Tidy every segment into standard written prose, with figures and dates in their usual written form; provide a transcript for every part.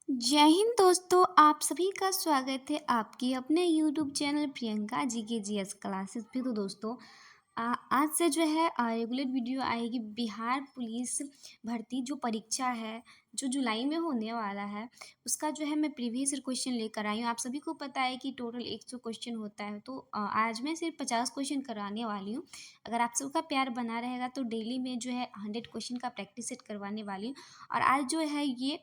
जय हिंद दोस्तों, आप सभी का स्वागत है आपके अपने यूट्यूब चैनल प्रियंका जी के जीएस क्लासेस पे। तो दोस्तों आज से जो है रेगुलर वीडियो आएगी। बिहार पुलिस भर्ती जो परीक्षा है जो जुलाई में होने वाला है, उसका जो है मैं प्रीवियस क्वेश्चन लेकर आई हूँ। आप सभी को पता है कि टोटल 100 क्वेश्चन होता है, तो आज मैं सिर्फ 50 क्वेश्चन कराने वाली हूँ। अगर आप सबका प्यार बना रहेगा तो डेली में जो है 100 क्वेश्चन का प्रैक्टिस सेट करवाने वाली हूँ। और आज जो है ये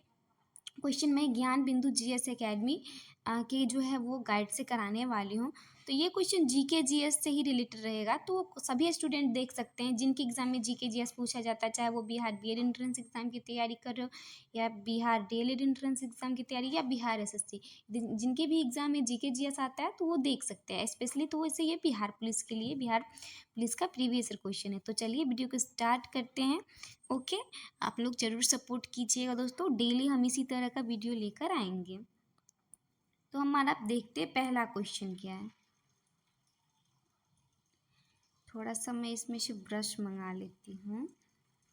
क्वेश्चन मैं ज्ञान बिंदु जीएस एकेडमी के जो है वो गाइड से कराने वाली हूँ। तो ये क्वेश्चन जीके जीएस से ही रिलेटेड रहेगा, तो सभी स्टूडेंट देख सकते हैं जिनके एग्जाम में जीके जीएस पूछा जाता है, चाहे वो बिहार बीएड एंट्रेंस एग्जाम की तैयारी कर रहे हो या बिहार डीएलएड एंट्रेंस एग्जाम की तैयारी या बिहार एसएससी। जिनके भी एग्जाम में जीके जीएस आता है तो वो देख सकते हैं स्पेशली। तो वैसे ये बिहार पुलिस के लिए, बिहार पुलिस का प्रीवियस क्वेश्चन है। तो चलिए वीडियो को स्टार्ट करते हैं। ओके, आप लोग ज़रूर सपोर्ट कीजिएगा दोस्तों, डेली हम इसी तरह का वीडियो लेकर आएंगे। तो हमारा देखते हैं पहला क्वेश्चन क्या है। थोड़ा सा मैं इसमें से ब्रश मंगा लेती हूँ।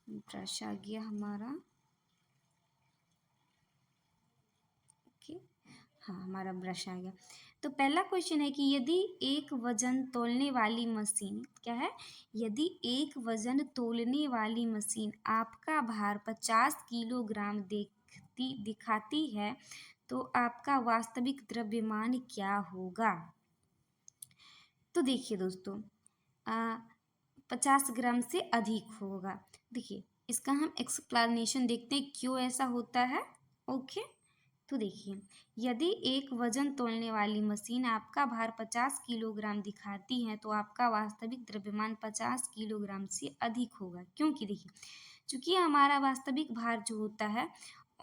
ब्रश आ गया हमारा। ओके, हाँ हमारा ब्रश आ गया। तो पहला क्वेश्चन है कि यदि एक वजन तोलने वाली मशीन, क्या है, यदि एक वजन तोलने वाली मशीन आपका भार 50 किलोग्राम दिखाती है तो आपका वास्तविक द्रव्यमान क्या होगा। तो देखिए दोस्तों, 50 ग्राम से अधिक होगा। देखिए इसका हम एक्सप्लेनेशन देखते हैं क्यों ऐसा होता है। ओके, तो देखिए, यदि एक वजन तोलने वाली मशीन आपका भार 50 किलोग्राम दिखाती है तो आपका वास्तविक द्रव्यमान 50 किलोग्राम से अधिक होगा। क्योंकि देखिए, चूंकि हमारा वास्तविक भार जो होता है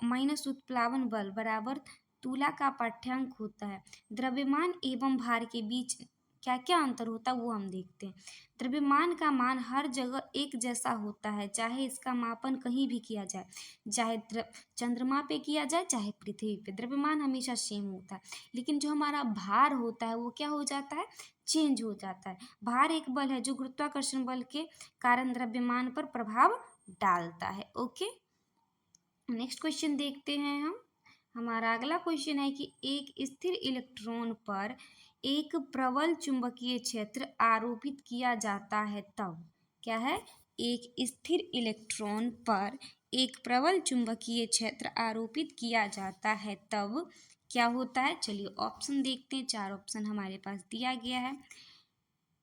माइनस उत्प्लावन बल बराबर तुला का पाठ्यांक होता है। द्रव्यमान एवं भार के बीच क्या क्या अंतर होता है वो हम देखते हैं। द्रव्यमान का मान हर जगह एक जैसा होता है, चाहे इसका मापन कहीं भी किया जाए, चाहे चंद्रमा पे किया जाए चाहे पृथ्वी पे, द्रव्यमान हमेशा सेम होता है। लेकिन जो हमारा भार होता है वो क्या हो जाता है, चेंज हो जाता है। भार एक बल है जो गुरुत्वाकर्षण बल के कारण द्रव्यमान पर प्रभाव डालता है। ओके, नेक्स्ट क्वेश्चन देखते हैं हम। हमारा अगला क्वेश्चन है कि एक स्थिर इलेक्ट्रॉन पर एक प्रबल चुंबकीय क्षेत्र आरोपित किया जाता है तब, क्या है, एक स्थिर इलेक्ट्रॉन पर एक प्रबल चुंबकीय क्षेत्र आरोपित किया जाता है तब क्या होता है। चलिए ऑप्शन देखते हैं। 4 ऑप्शन हमारे पास दिया गया है।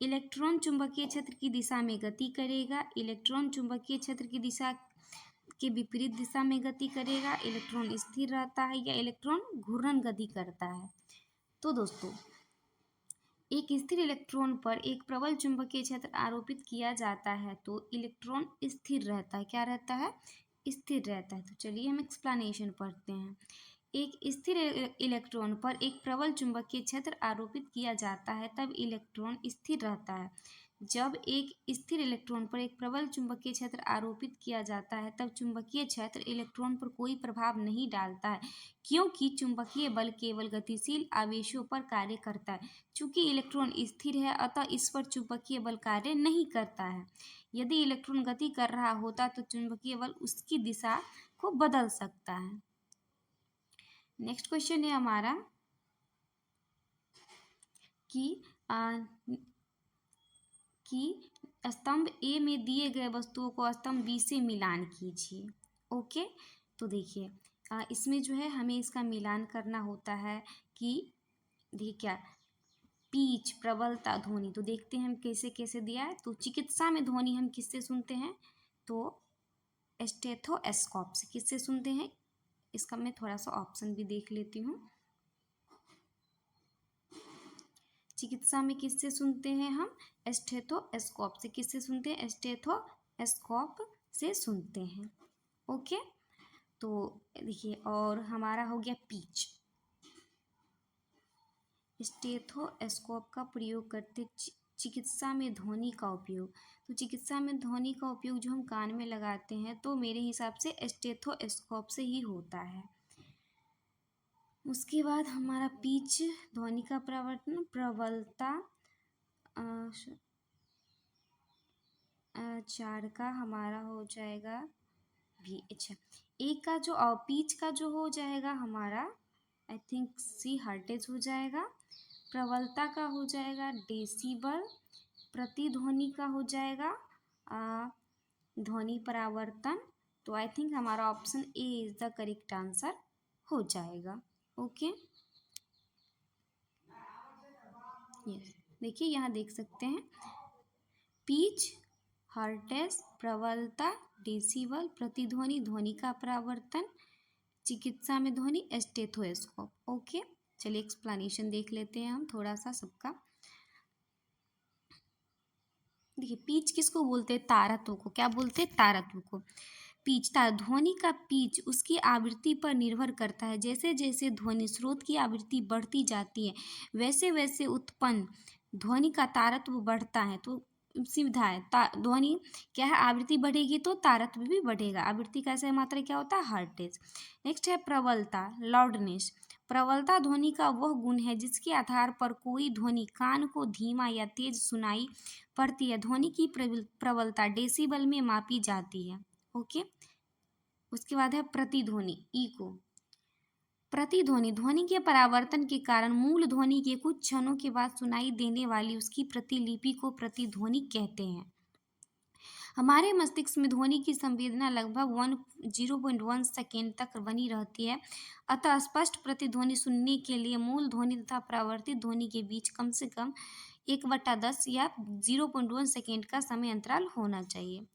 इलेक्ट्रॉन चुंबकीय क्षेत्र की दिशा में गति करेगा, इलेक्ट्रॉन चुंबकीय क्षेत्र की दिशा के विपरीत दिशा में गति करेगा, इलेक्ट्रॉन स्थिर रहता है या इलेक्ट्रॉन घूर्णन गति करता है। तो दोस्तों, एक स्थिर इलेक्ट्रॉन पर एक प्रबल चुंबकीय क्षेत्र आरोपित किया जाता है तो इलेक्ट्रॉन स्थिर रहता है। क्या रहता है, स्थिर रहता है। तो चलिए हम एक्सप्लेनेशन पढ़ते हैं। एक स्थिर इलेक्ट्रॉन पर एक प्रबल चुंबकीय क्षेत्र आरोपित किया जाता है तब इलेक्ट्रॉन स्थिर रहता है। जब एक स्थिर इलेक्ट्रॉन पर एक प्रबल चुंबकीय क्षेत्र आरोपित किया जाता है तब चुंबकीय क्षेत्र इलेक्ट्रॉन पर कोई प्रभाव नहीं डालता है, क्योंकि चुंबकीय बल केवल गतिशील आवेशों पर कार्य करता है। चूंकि इलेक्ट्रॉन स्थिर है अतः इस पर चुंबकीय बल कार्य नहीं करता है। यदि इलेक्ट्रॉन गति कर रहा होता तो चुंबकीय बल उसकी दिशा को बदल सकता है। नेक्स्ट क्वेश्चन है हमारा कि स्तंभ ए में दिए गए वस्तुओं को स्तंभ बी से मिलान कीजिए। ओके, तो देखिए इसमें जो है हमें इसका मिलान करना होता है कि देखिए क्या, पीच, प्रबलता, ध्वनि। तो देखते हैं हम कैसे कैसे दिया है। तो चिकित्सा में ध्वनि हम किससे सुनते हैं, तो स्टेथोस्कोप से। किससे सुनते हैं, इसका मैं थोड़ा सा ऑप्शन भी देख लेती हूँ। चिकित्सा में किससे सुनते हैं हम, स्टेथोस्कोप से। किससे सुनते हैं, स्टेथोस्कोप से सुनते हैं। ओके, तो देखिए और हमारा हो गया पीच। स्टेथोस्कोप का प्रयोग करते चिकित्सा में ध्वनि का उपयोग। तो चिकित्सा में ध्वनि का उपयोग जो हम कान में लगाते हैं तो मेरे हिसाब से स्टेथोस्कोप से ही होता है। उसके बाद हमारा पिच, ध्वनि का प्रवर्तन, प्रबलता, 4 का हमारा हो जाएगा भी। अच्छा, एक का जो पिच का जो हो जाएगा हमारा, आई थिंक सी हर्टेज हो जाएगा। प्रबलता का हो जाएगा डेसिबल। प्रतिध्वनि का हो जाएगा ध्वनि परावर्तन। तो आई थिंक हमारा option A is the correct answer हो जाएगा। ओके, यस, देखिए यहाँ देख सकते हैं पिच, हर्टेज, प्रबलता, डेसिबल, प्रतिध्वनि, ध्वनि का परावर्तन, चिकित्सा में ध्वनि, स्टेथोस्कोप। ओके, चलिए एक्सप्लेनेशन देख लेते हैं हम थोड़ा सा सबका। देखिए पिच किसको बोलते हैं? तारत्व को। क्या बोलते हैं? तारत्व को। पिच, ध्वनि का पिच उसकी आवृत्ति पर निर्भर करता है। जैसे जैसे ध्वनि स्रोत की आवृत्ति बढ़ती जाती है वैसे वैसे उत्पन्न ध्वनि का तारत्व बढ़ता है। तो सीधा है, ध्वनि क्या है, आवृत्ति बढ़ेगी तो तारत्व भी बढ़ेगा। आवृत्ति का ऐसा मात्रा क्या होता है? हर्टेज। नेक्स्ट है प्रबलता, लाउडनेस। प्रबलता ध्वनि का वह गुण है जिसके आधार पर कोई ध्वनि कान को धीमा या तेज सुनाई पड़ती है। ध्वनि की प्रबलता डेसिबल में मापी जाती है। ओके, उसके बाद है प्रतिध्वनि, इको। प्रतिध्वनि ध्वनि के परावर्तन के कारण मूल ध्वनि के कुछ क्षणों के बाद सुनाई देने वाली उसकी प्रतिलिपि को प्रतिध्वनि कहते हैं। हमारे मस्तिष्क में ध्वनि की संवेदना लगभग 0.1 सेकेंड तक बनी रहती है। अतः स्पष्ट प्रतिध्वनि सुनने के लिए मूल ध्वनि तथा परावर्तित ध्वनि के बीच कम से कम 1/10 या 0.1 सेकेंड का समय अंतराल होना चाहिए।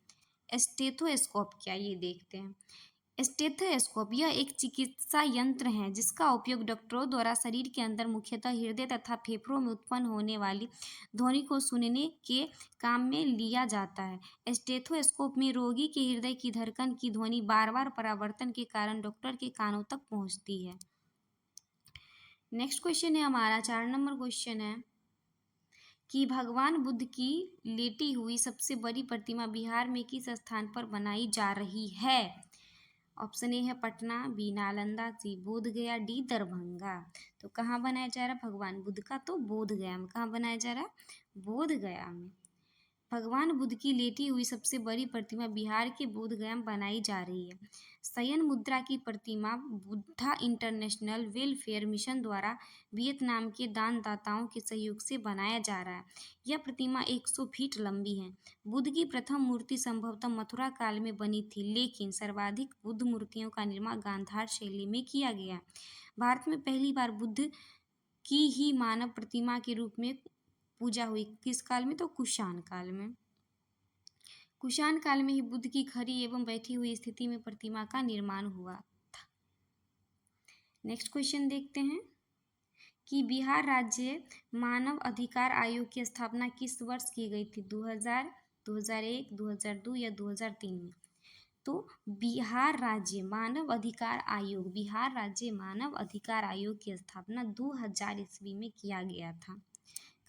स्टेथोस्कोप क्या, ये देखते हैं। स्टेथोस्कोप यह एक चिकित्सा यंत्र है जिसका उपयोग डॉक्टरों द्वारा शरीर के अंदर मुख्यतः हृदय तथा फेफड़ों में उत्पन्न होने वाली ध्वनि को सुनने के काम में लिया जाता है। स्टेथोस्कोप में रोगी के हृदय की धड़कन की ध्वनि बार बार परावर्तन के कारण डॉक्टर के कानों तक पहुंचती है। नेक्स्ट क्वेश्चन है हमारा 4 नंबर क्वेश्चन है कि भगवान बुद्ध की लेटी हुई सबसे बड़ी प्रतिमा बिहार में किस स्थान पर बनाई जा रही है? ऑप्शन ए है पटना, बी नालंदा, सी बोधगया, डी दरभंगा। तो कहाँ बनाया जा रहा है भगवान बुद्ध का? तो बोधगया में। कहाँ बनाया जा रहा है? बोधगया में। भगवान बुद्ध की लेटी हुई सबसे बड़ी प्रतिमा बिहार के बोधगया में बनाई जा रही है। शयन मुद्रा की प्रतिमा बुद्धा इंटरनेशनल वेलफेयर मिशन द्वारा वियतनाम के दानदाताओं के सहयोग से बनाया जा रहा है। यह प्रतिमा 100 फीट लंबी है। बुद्ध की प्रथम मूर्ति संभवतः मथुरा काल में बनी थी, लेकिन सर्वाधिक बुद्ध मूर्तियों का निर्माण गांधार शैली में किया गया। भारत में पहली बार बुद्ध की ही मानव प्रतिमा के रूप में पूजा हुई। किस काल में? तो कुषाण काल में। कुषाण काल में ही बुद्ध की खड़ी एवं बैठी हुई स्थिति में प्रतिमा का निर्माण हुआ था। नेक्स्ट क्वेश्चन देखते हैं कि बिहार राज्य मानव अधिकार आयोग की स्थापना किस वर्ष की गई थी? 2000, 2001, 2002 या 2003 में? तो बिहार राज्य मानव अधिकार आयोग, बिहार राज्य मानव अधिकार आयोग की स्थापना 2000 ईस्वी में किया गया था।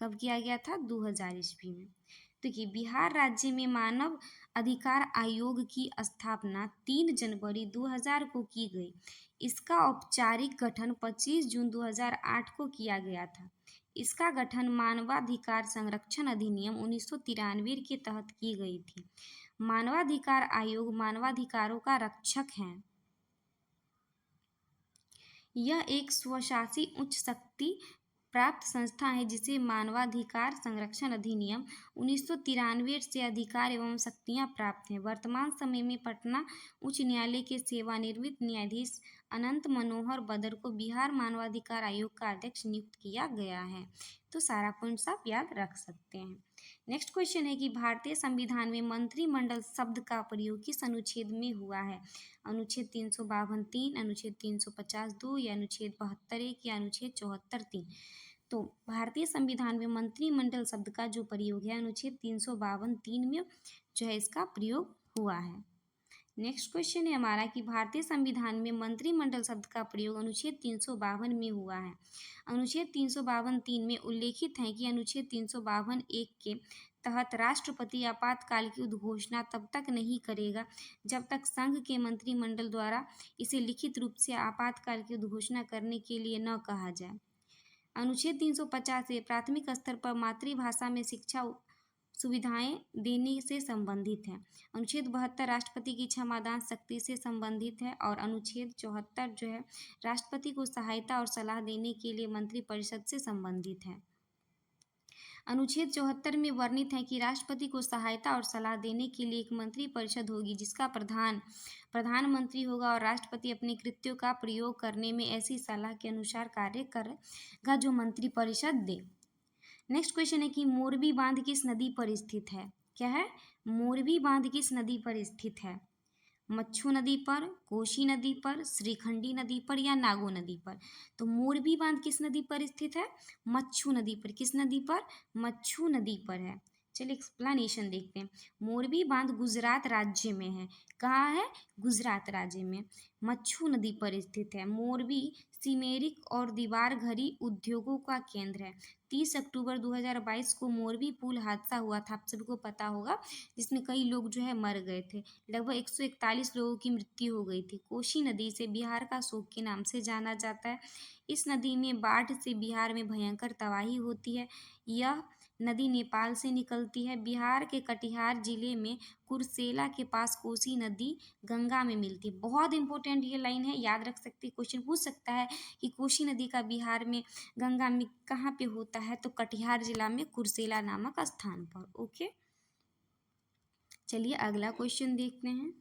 कब किया गया था? 2000 ईस्वी में। देखिए बिहार राज्य में मानव अधिकार आयोग की स्थापना 3 जनवरी 2000 को की गई। इसका औपचारिक गठन 25 जून 2008 को किया गया था। इसका गठन मानवाधिकार संरक्षण अधिनियम 1993 के तहत की गई थी। मानवाधिकार आयोग मानवाधिकारों का रक्षक है। यह एक स्वशासी उच्च शक्ति प्राप्त संस्था है जिसे मानवाधिकार संरक्षण अधिनियम 1993 से अधिकार एवं शक्तियां प्राप्त हैं। वर्तमान समय में पटना उच्च न्यायालय के सेवानिवृत्त न्यायाधीश अनंत मनोहर बदर को बिहार मानवाधिकार आयोग का अध्यक्ष नियुक्त किया गया है। तो सारा पॉइंट्स आप याद रख सकते हैं। नेक्स्ट क्वेश्चन है कि भारतीय संविधान में मंत्रिमंडल शब्द का प्रयोग किस अनुच्छेद में हुआ है? अनुच्छेद 352(3), अनुच्छेद 350(2) या अनुच्छेद 72(1) या अनुच्छेद 74(3)। तो भारतीय संविधान में मंत्रिमंडल शब्द का जो प्रयोग है अनुच्छेद 352(3) में जो है इसका प्रयोग हुआ है। नेक्स्ट क्वेश्चन है हमारा कि भारतीय संविधान में मंत्रिमंडल शब्द का प्रयोग अनुच्छेद 352 में हुआ है। अनुच्छेद 352(3) में उल्लेखित है कि अनुच्छेद 352(1) के तहत राष्ट्रपति आपातकाल की उद्घोषणा तब तक नहीं करेगा जब तक संघ के मंत्रिमंडल द्वारा इसे लिखित रूप से आपातकाल की उद्घोषणा करने के लिए न कहा जाए। अनुच्छेद 350 से प्राथमिक स्तर पर मातृभाषा में शिक्षा सुविधाएं देने से संबंधित है। अनुच्छेद 72 राष्ट्रपति की क्षमादान शक्ति से संबंधित है और अनुच्छेद 74 जो है राष्ट्रपति को सहायता और सलाह देने के लिए मंत्रिपरिषद से संबंधित है। अनुच्छेद 74 में वर्णित है कि राष्ट्रपति को सहायता और सलाह देने के लिए एक मंत्रिपरिषद होगी जिसका प्रधानमंत्री होगा और राष्ट्रपति अपने कृत्यों का प्रयोग करने में ऐसी सलाह के अनुसार कार्य करेगा जो मंत्रिपरिषद दे। नेक्स्ट क्वेश्चन है कि मोरबी बांध किस नदी पर स्थित है। क्या है? मोरबी बांध किस नदी पर स्थित है? मच्छू नदी पर, कोसी नदी पर, श्रीखंडी नदी पर या नागो नदी पर? तो मोरबी बांध किस नदी पर स्थित है? मच्छू नदी पर। किस नदी पर? मच्छू नदी पर है। चलिए एक्सप्लेनेशन देखते हैं। मोरबी बांध गुजरात राज्य में है। कहाँ है? गुजरात राज्य में। मच्छू नदी पर स्थित है। मोरबी सिमेरिक और दीवार घरी उद्योगों का केंद्र है। 30 अक्टूबर 2022 को मोरबी पुल हादसा हुआ था, आप सभी को पता होगा, जिसमें कई लोग जो है मर गए थे। लगभग 141 लोगों की मृत्यु हो गई थी। कोसी नदी से बिहार का शोक के नाम से जाना जाता है। इस नदी में बाढ़ से बिहार में भयंकर तबाही होती है। यह नदी नेपाल से निकलती है। बिहार के कटिहार जिले में कुर्सेला के पास कोसी नदी गंगा में मिलती है। बहुत इंपॉर्टेंट ये लाइन है, याद रख सकते हैं। क्वेश्चन पूछ सकता है कि कोसी नदी का बिहार में गंगा में कहाँ पे होता है, तो कटिहार जिला में कुर्सेला नामक स्थान पर। ओके, चलिए अगला क्वेश्चन देखते हैं।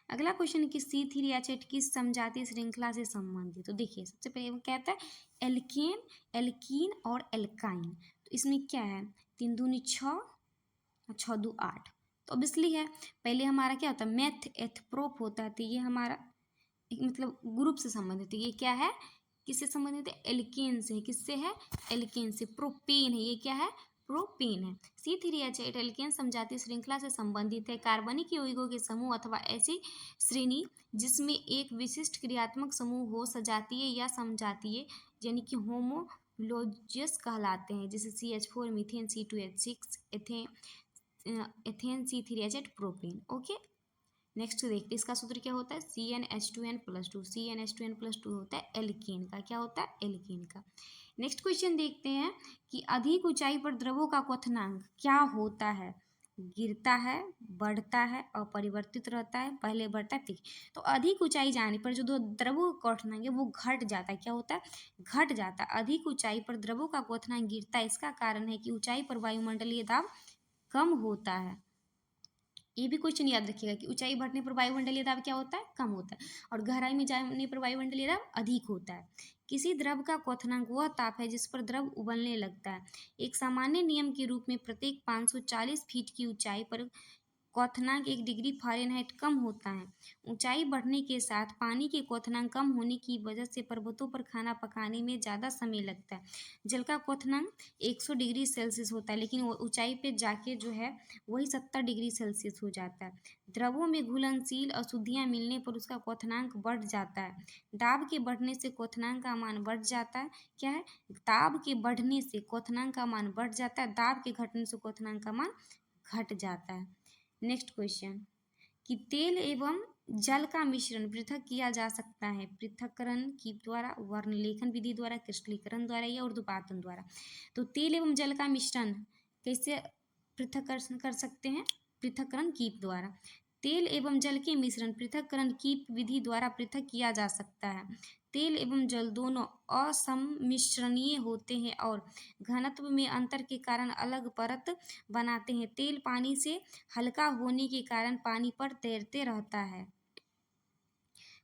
अगला क्वेश्चन कि C3H8 किस समजातीय श्रृंखला से संबंधित। तो देखिए सबसे पहले वो कहता है एल्केन, एल्कीन और एल्काइन। तो इसमें क्या है? 3 दूनी 6, 6 दू 8। तो ऑब्वियसली है, पहले हमारा क्या होता है? मेथ एथ प्रोप होता है। तो ये हमारा मतलब ग्रुप से संबंधित है। ये क्या है? किससे संबंधित है? एल्केन से। किससे है? एल्केन से। प्रोपेन है। ये क्या है? प्रोपेन है। C3H8 एल्केन समजातीय श्रृंखला से संबंधित है। कार्बनिक यौगिकों के समूह अथवा ऐसी श्रेणी जिसमें एक विशिष्ट क्रियात्मक समूह हो सजातीय या समजातीय यानी कि होमोलोजियस कहलाते हैं, जैसे CH4, methane, C2H6, ethane C3H8 propane. Okay, next देखते हैं इसका सूत्र क्या होता है? CnH2n+2। CnH2n+2 होता है एल्केन का। क्या होता है? एल्केन का। नेक्स्ट क्वेश्चन देखते हैं कि अधिक ऊंचाई पर द्रवों का क्वथनांक क्या होता है? गिरता है, बढ़ता है, अपरिवर्तित रहता है, पहले बढ़ता है। ठीक, तो अधिक ऊंचाई जाने पर जो द्रवों का क्वथनांक है वो घट जाता है। क्या होता है? घट जाता है। अधिक ऊंचाई पर द्रवों का क्वथनांक गिरता है। इसका कारण है कि ऊंचाई पर वायुमंडलीय दाब कम होता है। ये भी क्वेश्चन याद रखिएगा कि ऊंचाई बढ़ने पर वायुमंडलीय दाब क्या होता है? कम होता है, और गहराई में जाने पर वायुमंडलीय दाब अधिक होता है। किसी द्रव का क्वथनांक वह ताप है जिस पर द्रव उबलने लगता है। एक सामान्य नियम के रूप में प्रत्येक 540 फीट की ऊंचाई पर क्वथनांक 1 डिग्री फ़ारेनहाइट कम होता है। ऊंचाई बढ़ने के साथ पानी के क्वथनांक कम होने की वजह से पर्वतों पर खाना पकाने में ज़्यादा समय लगता है। जल का क्वथनांक 100 डिग्री सेल्सियस होता है, लेकिन वो ऊंचाई पे जाके जो है वही 70 डिग्री सेल्सियस हो जाता है। द्रवों में घुलनशील अशुद्धियाँ मिलने पर उसका क्वथनांक बढ़ जाता है। दाब के बढ़ने से क्वथनांक का मान बढ़ जाता है। क्या है? दाब के बढ़ने से क्वथनांक का मान बढ़ जाता है, दाब के घटने से क्वथनांक का मान घट जाता है। नेक्स्ट क्वेश्चन कि तेल एवं जल का मिश्रण पृथक किया जा सकता है। पृथक्करण की द्वारा, वर्णलेखन विधि द्वारा, क्रिस्टलीकरण द्वारा या ऊर्ध्वपातन द्वारा। तो तेल एवं जल का मिश्रण कैसे पृथक्करण कर सकते हैं? पृथक्करण कीप द्वारा। तेल एवं जल के मिश्रण पृथक्करण कीप विधि द्वारा पृथक किया जा सकता है। तेल एवं जल दोनों असम्मिश्रणीय होते हैं और घनत्व में अंतर के कारण अलग परत बनाते हैं। तेल पानी से हल्का होने के कारण पानी पर तैरते रहता है।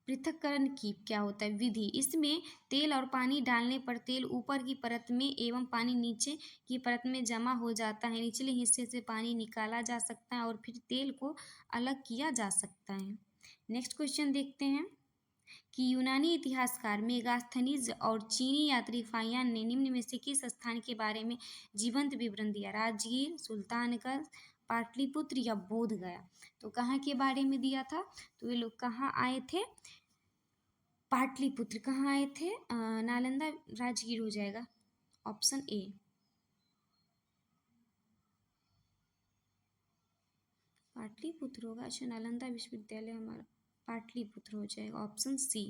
पृथक्करण की क्या होता है? विधि। इसमें तेल और पानी डालने पर तेल ऊपर की परत में एवं पानी नीचे की परत में जमा हो जाता है। निचले हिस्से से पानी निकाला जा सकता है और फिर तेल को अलग किया जा सकता है। नेक्स्ट क्वेश्चन देखते हैं कि यूनानी इतिहासकार मेगास्थनीज और चीनी यात्री फाहियान ने निम्न में से किस स्थान के बारे में जीवंत विवरण दिया? राजगीर, सुल्तानगंज, पाटलिपुत्र या बोध गया। तो कहाँ के बारे में दिया था? तो ये लोग कहाँ आए थे? पाटलिपुत्र। कहाँ आए थे? नालंदा, राजगीर हो जाएगा ऑप्शन ए। पाटलिपुत्र होगा। अच्छा, नालंदा विश्वविद्यालय हमारा पाटलिपुत्र हो जाएगा ऑप्शन सी।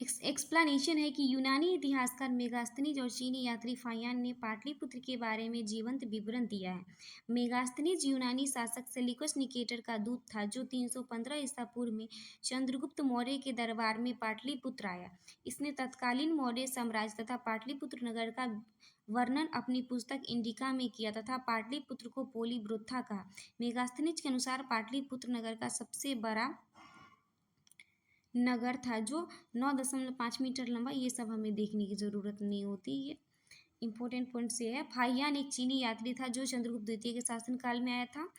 एक्सप्लेनेशन है कि यूनानी इतिहासकार मेगास्थनीज और चीनी यात्री फाहियान ने पाटलिपुत्र के बारे में जीवंत विवरण दिया है। मेगास्थनीज यूनानी शासक सेल्यूकस निकेटर का दूत था जो 315 ईसा पूर्व में चंद्रगुप्त मौर्य के दरबार में पाटलिपुत्र आया। इसने तत्कालीन मौर्य साम्राज्य तथा पाटलिपुत्र नगर का वर्णन अपनी पुस्तक इंडिका में किया तथा पाटलिपुत्र को पोलीब्रोथा कहा। मेगास्थनीज के अनुसार पाटलिपुत्र नगर का सबसे बड़ा नगर था जो 9.5 मीटर लंबा। ये सब हमें देखने की ज़रूरत नहीं होती, ये इंपॉर्टेंट पॉइंट से है। फाहियान एक चीनी यात्री था जो चंद्रगुप्त द्वितीय के शासनकाल में आया था।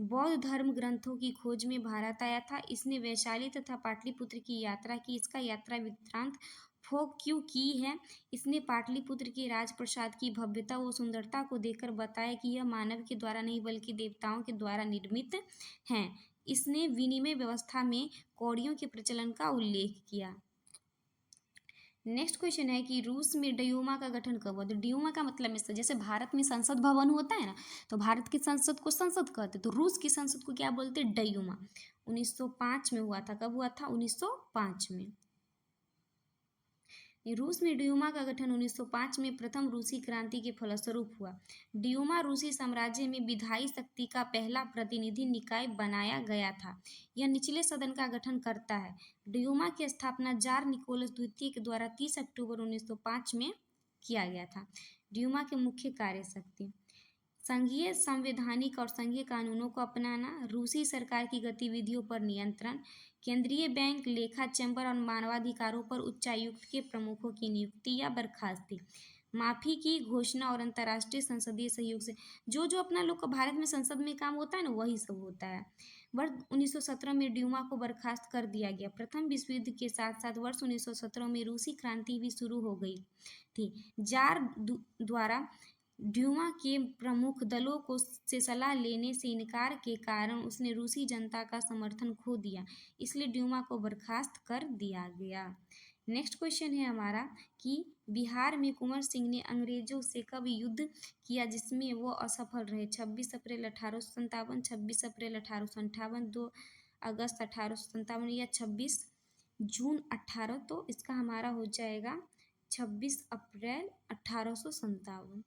बौद्ध धर्म ग्रंथों की खोज में भारत आया था। इसने वैशाली तथा पाटलिपुत्र की यात्रा की। इसका यात्रा वृत्तांत फोक क्यों की है? इसने पाटलिपुत्र के राजप्रसाद की भव्यता व सुंदरता को देखकर बताया कि यह मानव के द्वारा नहीं बल्कि देवताओं के द्वारा निर्मित हैं। इसने विनिमय व्यवस्था में कौड़ियों के प्रचलन का उल्लेख किया। नेक्स्ट क्वेश्चन है कि रूस में ड्यूमा का गठन कब हुआ? तो ड्यूमा का मतलब में जैसे भारत में संसद भवन होता है ना, तो भारत की संसद को संसद कहते, तो रूस की संसद को क्या बोलते? ड्यूमा। 1905 में हुआ था। कब हुआ था? 1905 में। रूस में ड्यूमा का गठन 1905 में प्रथम रूसी क्रांति के फलस्वरूप हुआ। ड्यूमा रूसी साम्राज्य में विधायी शक्ति का पहला प्रतिनिधि निकाय बनाया गया था। यह निचले सदन का गठन करता है। ड्यूमा की स्थापना जार निकोलस द्वितीय के द्वारा 30 अक्टूबर 1905 में किया गया था। ड्यूमा के मुख्य कार्य शक्ति: संघीय संवैधानिक और संघीय कानूनों को अपनाना, रूसी सरकार की गतिविधियों पर नियंत्रण, केंद्रीय बैंक, लेखा चैम्बर और मानवाधिकारों पर उच्चायुक्त के प्रमुखों की नियुक्ति या बर्खास्ती, माफी की घोषणा और अंतर्राष्ट्रीय संसदीय सहयोग से जो जो अपना लोग का भारत में संसद में काम होता है ना, वही सब होता है। वर्ष 1917 में ड्यूमा को बर्खास्त कर दिया गया। प्रथम विश्व युद्ध के साथ साथ वर्ष 1917 में रूसी क्रांति भी शुरू हो गई थी। जार द्वारा ड्यूमा के प्रमुख दलों को से सलाह लेने से इनकार के कारण उसने रूसी जनता का समर्थन खो दिया, इसलिए ड्यूमा को बर्खास्त कर दिया गया। नेक्स्ट क्वेश्चन है हमारा कि बिहार में कुंवर सिंह ने अंग्रेजों से कब युद्ध किया जिसमें वो असफल रहे? 26 अप्रैल 1857, 26 अप्रैल 1858, 2 अगस्त 1857 या 26 जून 18। तो इसका हमारा हो जाएगा 26 अप्रैल 1857।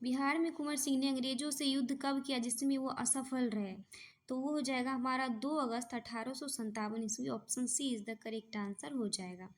बिहार में कुंवर सिंह ने अंग्रेजों से युद्ध कब किया जिसमें वो असफल रहे? तो वो हो जाएगा हमारा 2 अगस्त 1857 ईस्वी। Option C is the correct answer हो जाएगा।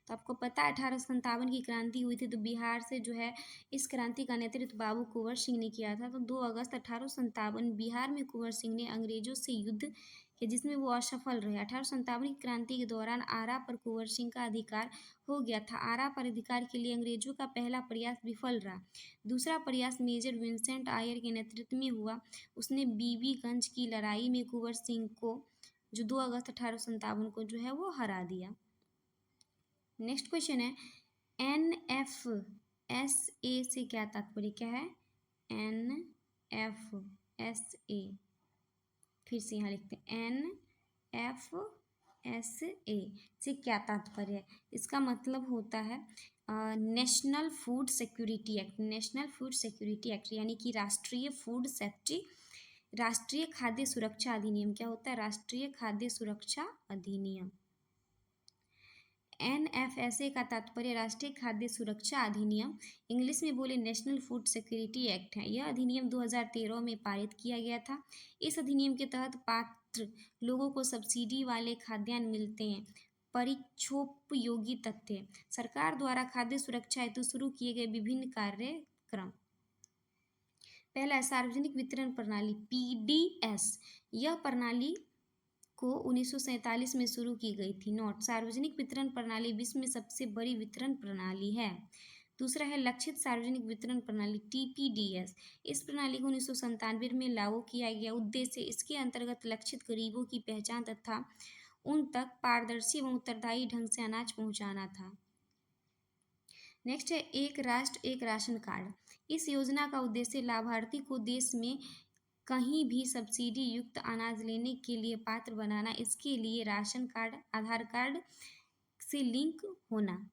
तो आपको पता है 1857 की क्रांति हुई थी, तो बिहार से जो है इस क्रांति का नेतृत्व बाबू कुंवर सिंह ने किया था। तो 2 अगस्त 1857 बिहार में कुंवर सिंह ने अंग्रेजों से युद्ध किया जिसमें वो असफल रहे। 1857 की क्रांति के दौरान आरा पर कुंवर सिंह का अधिकार हो गया था। आरा पर अधिकार के लिए अंग्रेजों का पहला प्रयास विफल रहा। दूसरा प्रयास मेजर विंसेंट आयर के नेतृत्व में हुआ। उसने बीबीगंज की लड़ाई में कुंवर सिंह को जो 2 अगस्त 1857 को जो है वो हरा दिया। नेक्स्ट क्वेश्चन है NFSA से क्या तात्पर्य? क्या है NFSA? फिर से यहाँ लिखते हैं NFSA से क्या तात्पर्य है? इसका मतलब होता है national food security act. National food security act यानी कि राष्ट्रीय फूड सेफ्टी, राष्ट्रीय खाद्य सुरक्षा अधिनियम। क्या होता है? राष्ट्रीय खाद्य सुरक्षा अधिनियम। NFSA का तात्पर्य राष्ट्रीय खाद्य सुरक्षा अधिनियम, इंग्लिश में बोले नेशनल फूड सिक्योरिटी एक्ट है। यह अधिनियम 2013 में पारित किया गया था। इस अधिनियम के तहत पात्र लोगों को सब्सिडी वाले खाद्यान्न मिलते हैं। परिक्षोपयोगी तथ्य: सरकार द्वारा खाद्य सुरक्षा हेतु शुरू किए गए विभिन्न कार्यक्रम। पहला, सार्वजनिक वितरण प्रणाली PDS। यह प्रणाली को 1947 में शुरू की गई थी। नोट: सार्वजनिक वितरण प्रणाली विश्व में सबसे बड़ी वितरण प्रणाली है। दूसरा है लक्षित सार्वजनिक वितरण प्रणाली TPDS। इस प्रणाली को 1997 में लागू किया गया। उद्देश्य इसके अंतर्गत लक्षित गरीबों की पहचान तथा उन तक पारदर्शी एवं उत्तरदायी ढंग से अनाज पहुंचाना था। नेक्स्ट है एक राष्ट्र एक राशन कार्ड। इस योजना का उद्देश्य लाभार्थी को देश में कहीं भी सब्सिडी युक्त अनाज लेने के लिए पात्र बनाना। इसके लिए राशन कार्ड आधार कार्ड से लिंक होना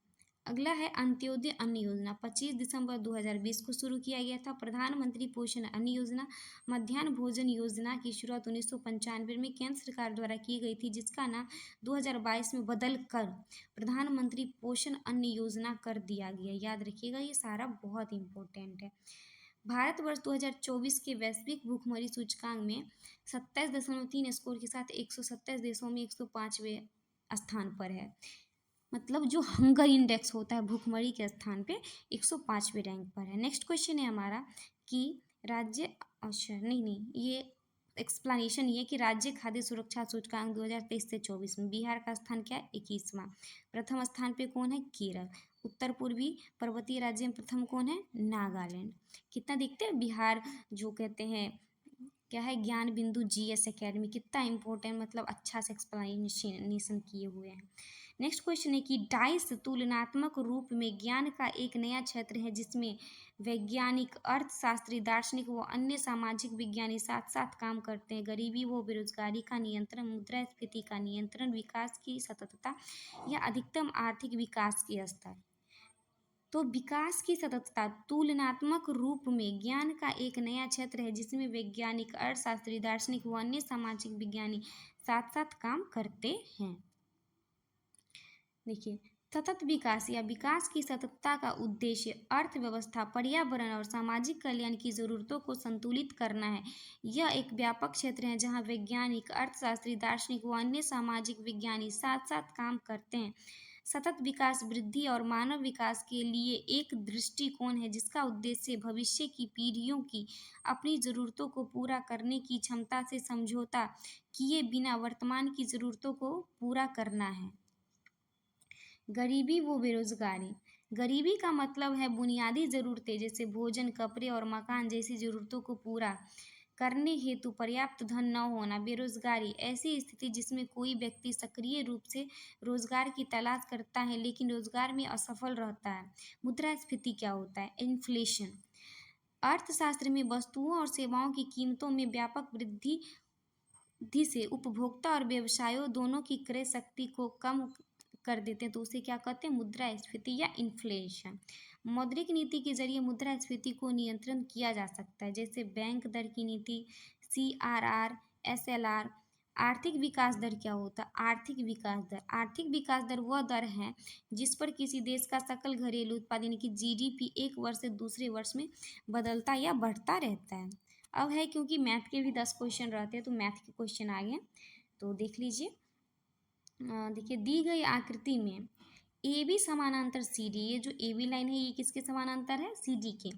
अगला है अंत्योदय अन्न योजना, 25 दिसंबर 2020 को शुरू किया गया था। प्रधानमंत्री पोषण अन्न योजना, मध्याह्न भोजन योजना की शुरुआत 1995 में केंद्र सरकार द्वारा की गई थी, जिसका नाम 2022 में बदल कर प्रधानमंत्री पोषण अन्न योजना कर दिया गया। याद रखिएगा, ये सारा बहुत इंपॉर्टेंट है। भारतवर्ष 2024 के वैश्विक भूखमरी सूचकांक में 27.3 स्कोर के साथ 127 देशों में 105वें स्थान पर है। मतलब जो हंगर इंडेक्स होता है भूखमरी के स्थान पे 105वें रैंक पर है। नेक्स्ट क्वेश्चन है हमारा कि राज्य, अच्छा नहीं ये एक्सप्लेनेशन ये कि राज्य खाद्य सुरक्षा सूचकांक 2023 से 24 में बिहार का स्थान क्या है? 21वां। प्रथम स्थान पे कौन है? केरल। उत्तर पूर्वी पर्वतीय राज्य में प्रथम कौन है? नागालैंड। कितना देखते हैं बिहार जो कहते हैं क्या है, ज्ञान बिंदु GS एकेडमी, कितना इंपॉर्टेंट, मतलब अच्छा से एक्सप्लेनेशन किए हुए हैं। नेक्स्ट क्वेश्चन है कि डाइस तुलनात्मक रूप में ज्ञान का एक नया क्षेत्र है जिसमें वैज्ञानिक, अर्थशास्त्री, दार्शनिक व अन्य सामाजिक विज्ञानी साथ साथ काम करते हैं। गरीबी व बेरोजगारी का नियंत्रण, मुद्रास्फीति का नियंत्रण, विकास की सततता या अधिकतम आर्थिक विकास की स्तर। तो विकास की सततता तुलनात्मक रूप में ज्ञान का एक नया क्षेत्र है जिसमें वैज्ञानिक, अर्थशास्त्री, दार्शनिक व अन्य सामाजिक विज्ञानी साथ साथ काम करते हैं। देखिए, सतत विकास या विकास की सततता का उद्देश्य अर्थव्यवस्था, पर्यावरण और सामाजिक कल्याण की जरूरतों को संतुलित करना है। यह एक व्यापक क्षेत्र है जहां वैज्ञानिक, अर्थशास्त्री, दार्शनिक व अन्य सामाजिक विज्ञानी साथ साथ काम करते हैं। सतत विकास वृद्धि और मानव विकास के लिए एक दृष्टिकोण है जिसका उद्देश्य भविष्य की पीढ़ियों की अपनी ज़रूरतों को पूरा करने की क्षमता से समझौता किए बिना वर्तमान की ज़रूरतों को पूरा करना है। गरीबी व बेरोजगारी। गरीबी का मतलब है बुनियादी ज़रूरतें जैसे भोजन, कपड़े और मकान जैसी ज़रूरतों को पूरा करने हेतु पर्याप्त धन न होना। बेरोजगारी ऐसी स्थिति जिसमें कोई व्यक्ति सक्रिय रूप से रोजगार की तलाश करता है लेकिन रोजगार में असफल रहता है। मुद्रास्फीति क्या होता है? इन्फ्लेशन। अर्थशास्त्र में वस्तुओं और सेवाओं की कीमतों में व्यापक वृद्धि से उपभोक्ता और व्यवसायों दोनों की क्रय शक्ति को कम कर देते हैं, तो उसे क्या कहते हैं? मुद्रास्फीति या इन्फ्लेशन। मौद्रिक नीति के जरिए मुद्रास्फीति को नियंत्रण किया जा सकता है, जैसे बैंक दर की नीति, CRR, SLR। आर्थिक विकास दर क्या होता है? आर्थिक विकास दर, आर्थिक विकास दर वह दर है जिस पर किसी देश का सकल घरेलू उत्पाद यानी कि GDP एक वर्ष से दूसरे वर्ष में बदलता या बढ़ता रहता है। अब है क्योंकि मैथ के भी 10 क्वेश्चन रहते हैं तो मैथ के क्वेश्चन आ गए, तो देख लीजिए। देखिए, दी गई आकृति में AB समानांतर CD, ये जो AB लाइन है ये किसके समानांतर है? CD के।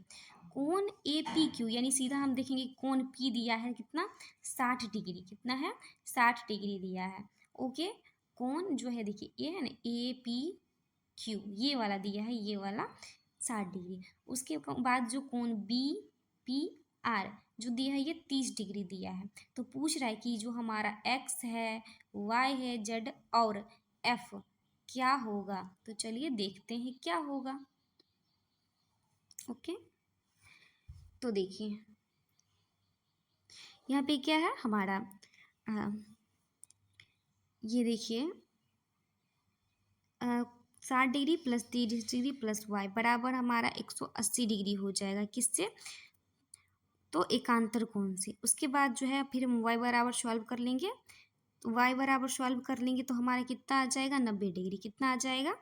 कोण APQ यानी सीधा हम देखेंगे कोण P दिया है कितना? 60 डिग्री। कितना है? 60 डिग्री दिया है। ओके, कोण जो है देखिए ये है ना APQ, ये वाला दिया है, ये वाला 60 डिग्री। उसके बाद जो कोण BPR जो दिया है ये 30 डिग्री दिया है। तो पूछ रहा है कि जो हमारा X है, Y है, Z और F क्या होगा। तो चलिए देखते हैं क्या होगा। ओके, तो देखिए यहाँ पे क्या है हमारा ये देखिए 60 degree plus 30 degree plus Y बराबर हमारा 180 डिग्री हो जाएगा। किससे? तो एकांतर कोण से। उसके बाद जो है फिर हम Y बराबर सॉल्व कर लेंगे, तो Y बराबर सॉल्व कर लेंगे तो हमारा कितना आ जाएगा? 90 डिग्री। कितना आ जाएगा?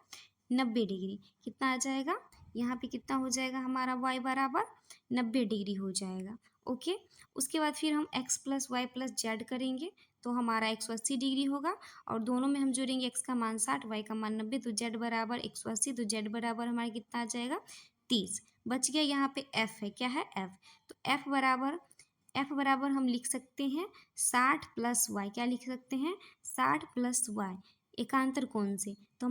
90 डिग्री। कितना आ जाएगा? यहाँ पे कितना हो जाएगा हमारा? Y बराबर 90 डिग्री हो जाएगा। ओके, उसके बाद फिर हम x plus Y plus Z करेंगे तो हमारा 180 डिग्री होगा और दोनों में हम जोड़ेंगे x का मान 60, y का मान 90, तो z बराबर 180, तो z बराबर हमारा कितना आ जाएगा? 30। बच गया यहाँ पे f है, क्या है? f। तो f बराबर हम लिख सकते हैं 60 प्लस वाई। क्या लिख सकते हैं? 60 प्लस वाई एकांतर कोण से। तो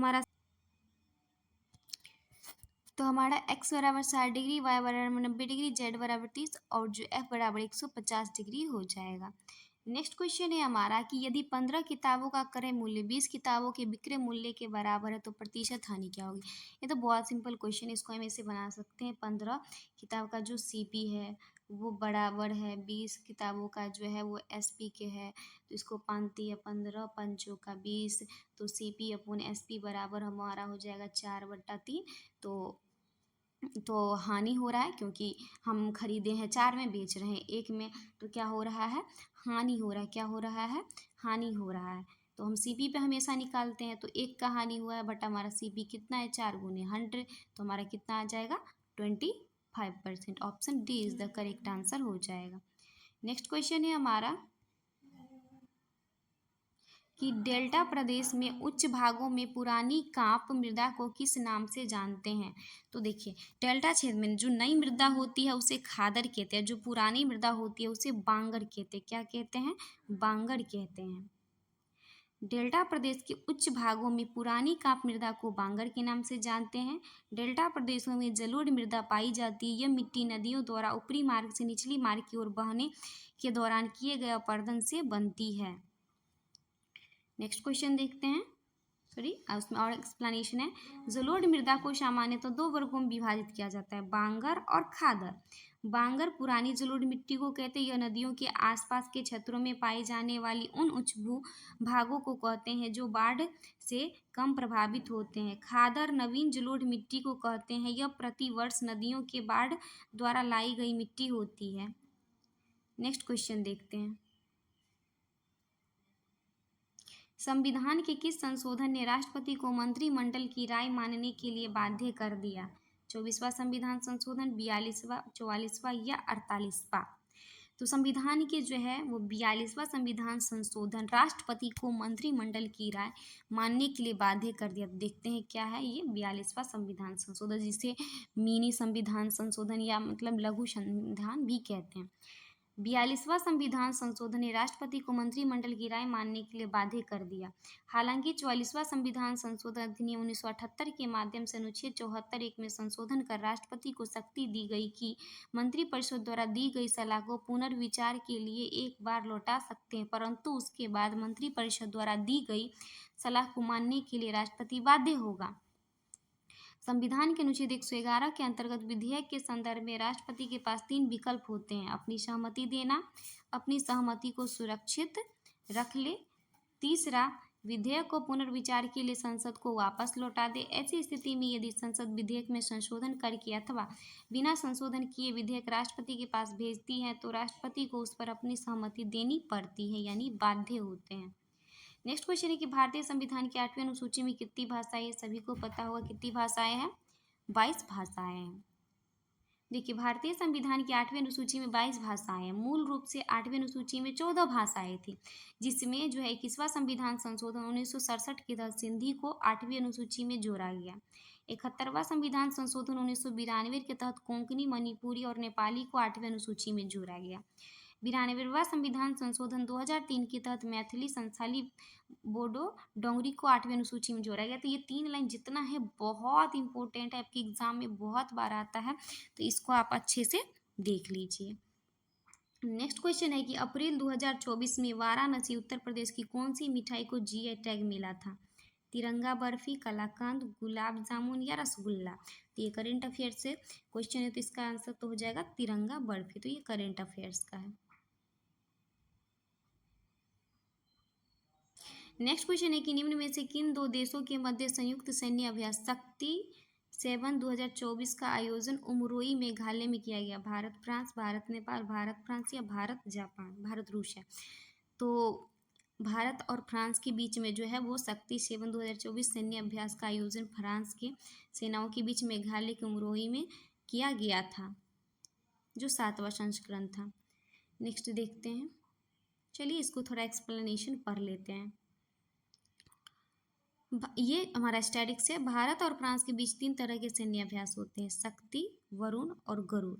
हमारा x बराबर 60 डिग्री, y बराबर 90 डिग्री, z बराबर 30 और जो f बराबर 150 डिग्री हो जाएगा। नेक्स्ट क्वेश्चन है हमारा कि यदि 15 किताबों का क्रय मूल्य 20 किताबों के विक्रय मूल्य के बराबर है तो प्रतिशत हानि क्या होगी। ये तो बहुत सिंपल क्वेश्चन है, इसको हम ऐसे बना सकते हैं 15 किताब का जो CP है वो बराबर है 20 किताबों का जो है वो एसपी के है, तो इसको 5×15 5 का 20, तो सीपी अपॉन एसपी बराबर हमारा हो जाएगा 4/3। तो हानि हो रहा है क्योंकि हम खरीदे हैं 4 में, बेच रहे हैं 1 में, तो क्या हो रहा है, हानि हो रहा है। क्या हो रहा है, हानि हो रहा है। तो हम सीपी पे हमेशा निकालते हैं, तो 1 का हानि हुआ है बट हमारा सीपी कितना है, 4×100, तो हमारा कितना आ जाएगा 25%। Option D is the correct answer हो जाएगा। नेक्स्ट क्वेश्चन है हमारा कि डेल्टा प्रदेश में उच्च भागों में पुरानी कांप मृदा को किस नाम से जानते हैं। तो देखिए, डेल्टा क्षेत्र में जो नई मृदा होती है उसे खादर कहते हैं, जो पुरानी मृदा होती है उसे बांगर कहते हैं। क्या कहते हैं, बांगर कहते हैं। डेल्टा प्रदेश के उच्च भागों में पुरानी कांप मृदा को बांगर के नाम से जानते हैं। डेल्टा प्रदेशों में जलोढ़ मृदा पाई जाती है। यह मिट्टी नदियों द्वारा ऊपरी मार्ग से निचली मार्ग की ओर बहने के दौरान किए गए अपरदन से बनती है। नेक्स्ट क्वेश्चन देखते हैं, सॉरी उसमें और एक्सप्लेनेशन है। जलोढ़ मृदा को सामान्यतः 2 वर्गों में विभाजित किया जाता है, बांगर और खादर। बांगर पुरानी जलोढ़ मिट्टी को कहते हैं। यह नदियों के आसपास के क्षेत्रों में पाई जाने वाली उन उच्च भू भागों को कहते हैं जो बाढ़ से कम प्रभावित होते हैं। खादर नवीन जलोढ़ मिट्टी को कहते हैं। यह प्रतिवर्ष नदियों के बाढ़ द्वारा लाई गई मिट्टी होती है। नेक्स्ट क्वेश्चन देखते हैं, संविधान के किस संशोधन ने राष्ट्रपति को मंत्रिमंडल की राय मानने के लिए बाध्य कर दिया। 24वां संविधान संशोधन, 42वां, 44वां या 48वां। तो संविधान के जो है वो 42वां संविधान संशोधन राष्ट्रपति को मंत्रिमंडल की राय मानने के लिए बाध्य कर दिया। देखते हैं क्या है ये 42वां संविधान संशोधन, जिसे मिनी संविधान संशोधन या मतलब लघु संविधान भी कहते हैं। 42वां संविधान संशोधन ने राष्ट्रपति को मंत्रिमंडल की राय मानने के लिए बाध्य कर दिया। हालांकि 44वां संविधान संशोधन अधिनियम 1978 के माध्यम से अनुच्छेद 74(1) में संशोधन कर राष्ट्रपति को शक्ति दी गई कि मंत्रिपरिषद द्वारा दी गई सलाह को पुनर्विचार के लिए एक बार लौटा सकते हैं, परंतु उसके बाद मंत्रिपरिषद द्वारा दी गई सलाह को मानने के लिए राष्ट्रपति बाध्य होगा। संविधान के अनुच्छेद 111 के अंतर्गत विधेयक के संदर्भ में राष्ट्रपति के पास 3 विकल्प होते हैं, अपनी सहमति देना, अपनी सहमति को सुरक्षित रख ले, तीसरा विधेयक को पुनर्विचार के लिए संसद को वापस लौटा दे। ऐसी स्थिति में यदि संसद विधेयक में संशोधन करके अथवा बिना संशोधन किए विधेयक राष्ट्रपति के पास भेजती है तो राष्ट्रपति को उस पर अपनी सहमति देनी पड़ती है, यानी बाध्य होते हैं। नेक्स्ट क्वेश्चन है कि भारतीय संविधान की 8वीं अनुसूची में कितनी भाषाएं हैं। सभी को पता होगा कितनी भाषाएं हैं, 22 भाषाएं हैं। देखिए, भारतीय संविधान की 8वीं अनुसूची में 22 भाषाएं हैं। मूल रूप से 8वीं अनुसूची में 14 भाषाएं थी, जिसमें जो है 21वां संविधान संशोधन 1967 के तहत सिंधी को 8वीं अनुसूची में जोड़ा गया। 71वां संविधान संशोधन 1992 के तहत कोंकणी, मणिपुरी और नेपाली को 8वीं अनुसूची में जोड़ा गया। 92वां संविधान संशोधन 2003 के तहत मैथिली, संथाली, बोडो, डोंगरी को 8वीं अनुसूची में जोड़ा गया। तो ये 3 लाइन जितना है बहुत इंपॉर्टेंट है, आपके एग्जाम में बहुत बार आता है, तो इसको आप अच्छे से देख लीजिए। नेक्स्ट क्वेश्चन है कि अप्रैल 2024 में वाराणसी उत्तर प्रदेश की कौन सी मिठाई को जीआई टैग मिला था। तिरंगा बर्फी, कलाकंद, गुलाब जामुन या रसगुल्ला। तो ये करेंट अफेयर्स से क्वेश्चन है, तो इसका आंसर तो हो जाएगा तिरंगा बर्फी। तो ये करेंट अफेयर्स का है। नेक्स्ट क्वेश्चन है कि निम्न में से किन 2 देशों के मध्य संयुक्त सैन्य अभ्यास शक्ति 7 2024 का आयोजन उमरोई मेघालय में किया गया। भारत फ्रांस, भारत नेपाल, भारत फ्रांस या भारत जापान, भारत रूस है। तो भारत और फ्रांस के बीच में जो है वो शक्ति 7 2024 सैन्य अभ्यास का आयोजन फ्रांस के सेनाओं के बीच मेघालय के उमरोई में किया गया था, जो 7वां संस्करण था। नेक्स्ट देखते हैं, चलिए इसको थोड़ा एक्सप्लेनेशन पढ़ लेते हैं। ये हमारा स्टैटिक्स है। भारत और फ्रांस के बीच 3 तरह के सैन्य अभ्यास होते हैं, शक्ति, वरुण और गरुड़।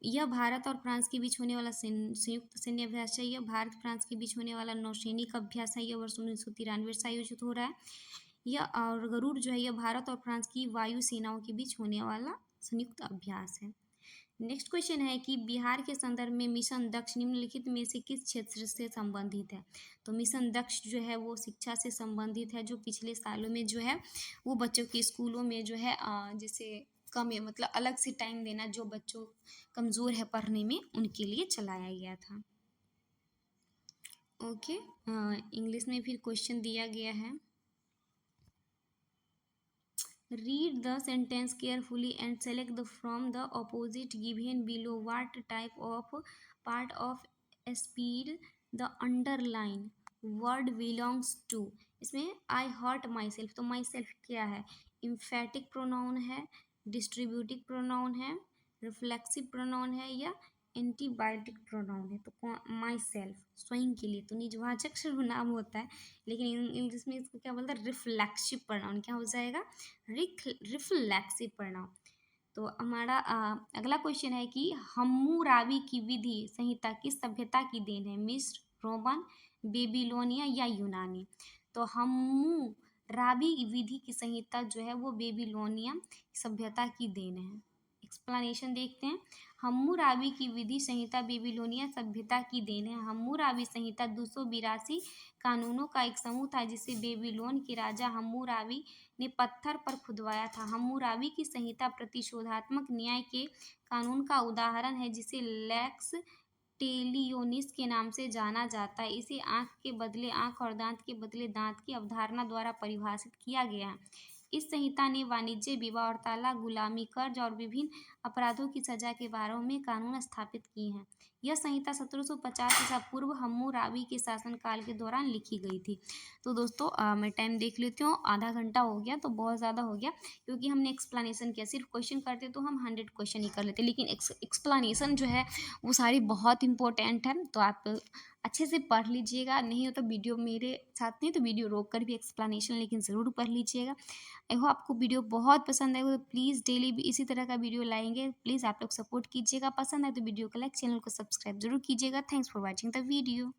यह भारत और फ्रांस के बीच होने वाला संयुक्त सैन्य अभ्यास है। यह भारत फ्रांस के बीच होने वाला नौसैनिक अभ्यास है। यह वर्ष 1993 से आयोजित हो रहा है। यह और गरुड़ जो है यह भारत और फ्रांस की वायु सेनाओं के बीच होने वाला संयुक्त अभ्यास है। नेक्स्ट क्वेश्चन है कि बिहार के संदर्भ में मिशन दक्ष निम्नलिखित में से किस क्षेत्र से संबंधित है। तो मिशन दक्ष जो है वो शिक्षा से संबंधित है, जो पिछले सालों में जो है वो बच्चों के स्कूलों में जो है जैसे कम है, मतलब अलग से टाइम देना, जो बच्चों कमज़ोर है पढ़ने में उनके लिए चलाया गया था। ओके, इंग्लिश में फिर क्वेश्चन दिया गया है। Read the sentence carefully and select the from the opposite given below what type of part of speech the underline word belongs to. इसमें आई हर्ट माई सेल्फ, तो माई सेल्फ क्या है? Emphatic pronoun है, distributive pronoun है, reflexive pronoun है, या antibiotic pronoun है? तो माई सेल्फ स्वयं के लिए, तो निजवाचक सर्वनाम होता है, लेकिन इंग्लिश में इसको क्या बोलते हैं? Reflexive pronoun. क्या हो जाएगा? Reflexive pronoun. तो हमारा अगला क्वेश्चन है कि हम्मुराबी की विधि संहिता किस सभ्यता की देन है? मिस्र, रोमन, बेबीलोनिया या यूनानी? तो हम्मुराबी विधि की संहिता जो है वो बेबीलोनिया सभ्यता की देन है। एक्सप्लेनेशन देखते हैं। हम्मुराबी की विधि संहिता बेबीलोनिया सभ्यता की देन है। हम्मुराबी संहिता 282 कानूनों का एक समूह था जिसे बेबीलोन के राजा हम्मुराबी ने पत्थर पर खुदवाया था। हम्मुराबी की संहिता प्रतिशोधात्मक न्याय के कानून का उदाहरण है जिसे लेक्स टेलियोनिस के नाम से जाना जाता है। इसे आंख के बदले आंख और दांत के बदले दांत की अवधारणा द्वारा परिभाषित किया गया है। इस संहिता ने वाणिज्य, विवाह और ताला, गुलामी, कर्ज और विभिन्न अपराधों की सजा के बारे में कानून स्थापित किए हैं। यह संहिता 1750 ईसा पूर्व हम्मुराबी के शासनकाल के दौरान लिखी गई थी। तो दोस्तों मैं टाइम देख लेती हूँ, आधा घंटा हो गया तो बहुत ज़्यादा हो गया, क्योंकि हमने एक्सप्लेनेशन किया। सिर्फ क्वेश्चन करते तो हम 100 क्वेश्चन ही कर लेते, लेकिन एक्सप्लेनेशन जो है वो सारी बहुत इंपॉर्टेंट है। तो आप अच्छे से पढ़ लीजिएगा, नहीं हो तो वीडियो मेरे साथ नहीं तो वीडियो रोक कर भी एक्सप्लेनेशन लेकिन ज़रूर पढ़ लीजिएगा। आई होप आपको वीडियो बहुत पसंद आएगा, तो प्लीज़ डेली भी इसी तरह का वीडियो लाएंगे। प्लीज़ आप लोग सपोर्ट कीजिएगा। पसंद आए तो वीडियो को लाइक, चैनल को सब्सक्राइब जरूर कीजिएगा। Thanks for watching the video.